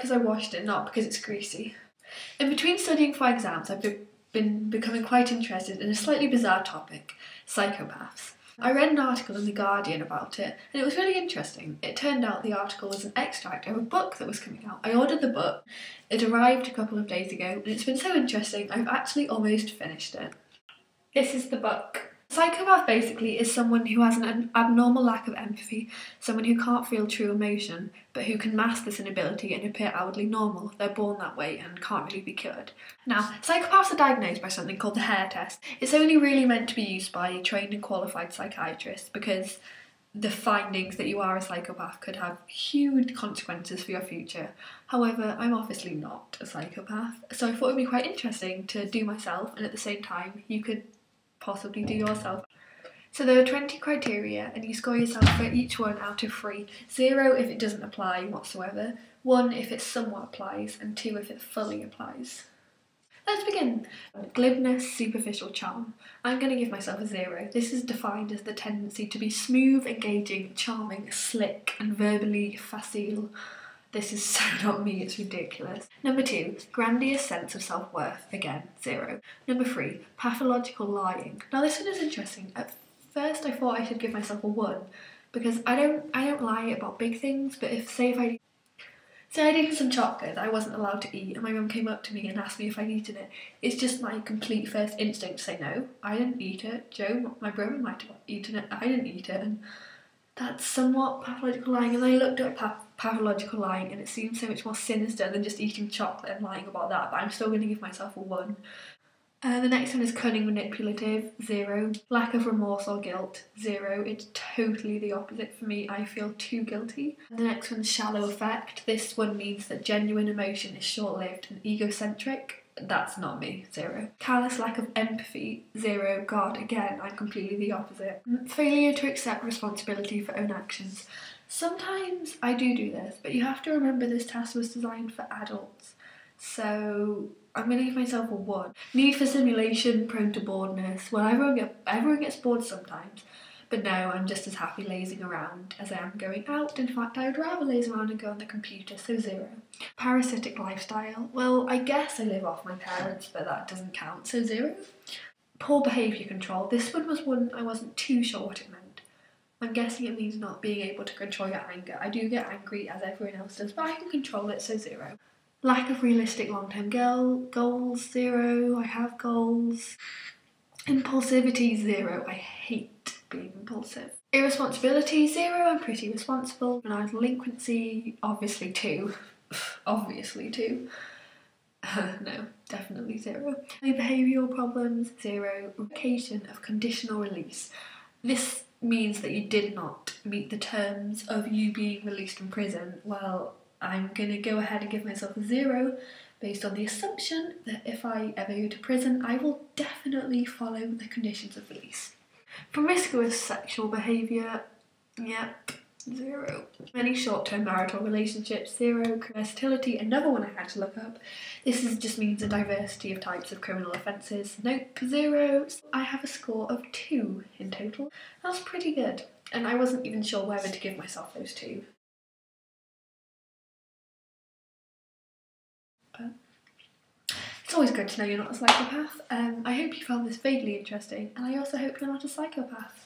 because I washed it, not because it's greasy. In between studying for exams, I've been becoming quite interested in a slightly bizarre topic, psychopaths. I read an article in The Guardian about it, and it was really interesting. It turned out the article was an extract of a book that was coming out. I ordered the book, it arrived a couple of days ago, and it's been so interesting, I've actually almost finished it. This is the book. Psychopath basically is someone who has an abnormal lack of empathy, someone who can't feel true emotion, but who can mask this inability and appear outwardly normal. They're born that way and can't really be cured. Now, psychopaths are diagnosed by something called the Hare test. It's only really meant to be used by trained and qualified psychiatrists because the findings that you are a psychopath could have huge consequences for your future. However, I'm obviously not a psychopath, so I thought it would be quite interesting to do myself, and at the same time you could possibly do yourself. So there are 20 criteria and you score yourself for each one out of 3. 0 if it doesn't apply whatsoever, 1 if it somewhat applies, and 2 if it fully applies. Let's begin. Glibness, superficial charm. I'm going to give myself a 0. This is defined as the tendency to be smooth, engaging, charming, slick, and verbally facile. This is so not me, it's ridiculous. Number 2, grandiose sense of self-worth. Again, 0. Number 3, pathological lying. Now this one is interesting. At first I thought I should give myself a 1 because I don't lie about big things, but say I'd eaten some chocolate that I wasn't allowed to eat and my mum came up to me and asked me if I'd eaten it, it's just my complete first instinct to say no, I didn't eat it. Joe, my brother, might have eaten it, I didn't eat it, and that's somewhat pathological lying. And I looked up pathological lying and it seems so much more sinister than just eating chocolate and lying about that, but I'm still going to give myself a 1. The next one is cunning, manipulative, 0. Lack of remorse or guilt, 0. It's totally the opposite for me. I feel too guilty. The next one is shallow affect. This one means that genuine emotion is short-lived and egocentric. That's not me, 0. Callous lack of empathy, 0. God, again, I'm completely the opposite. Failure to accept responsibility for own actions. Sometimes I do this, but you have to remember this test was designed for adults. So I'm going to give myself a 1. Need for simulation, prone to boredness. Well, everyone gets bored sometimes, but no, I'm just as happy lazing around as I am going out. In fact, I would rather laze around and go on the computer, so 0. Parasitic lifestyle. Well, I guess I live off my parents, but that doesn't count, so 0. Poor behaviour control. This one was one I wasn't too sure what it meant. I'm guessing it means not being able to control your anger. I do get angry as everyone else does, but I can control it, so 0. Lack of realistic long-term goals, 0. I have goals. Impulsivity, 0. I hate being impulsive. Irresponsibility, 0. I'm pretty responsible. Delinquency, obviously 2. Obviously 2. No, definitely 0. Behavioural problems, 0. Revocation of conditional release. This means that you did not meet the terms of you being released from prison. Well, I'm going to go ahead and give myself a 0 based on the assumption that if I ever go to prison, I will definitely follow the conditions of release. Promiscuous sexual behaviour, yep, 0. Many short-term marital relationships, 0. Versatility, another one I had to look up. This just means a diversity of types of criminal offences. Nope, 0. I have a score of 2 in total. That's pretty good. And I wasn't even sure whether to give myself those 2. But it's always good to know you're not a psychopath. I hope you found this vaguely interesting, and I also hope you're not a psychopath.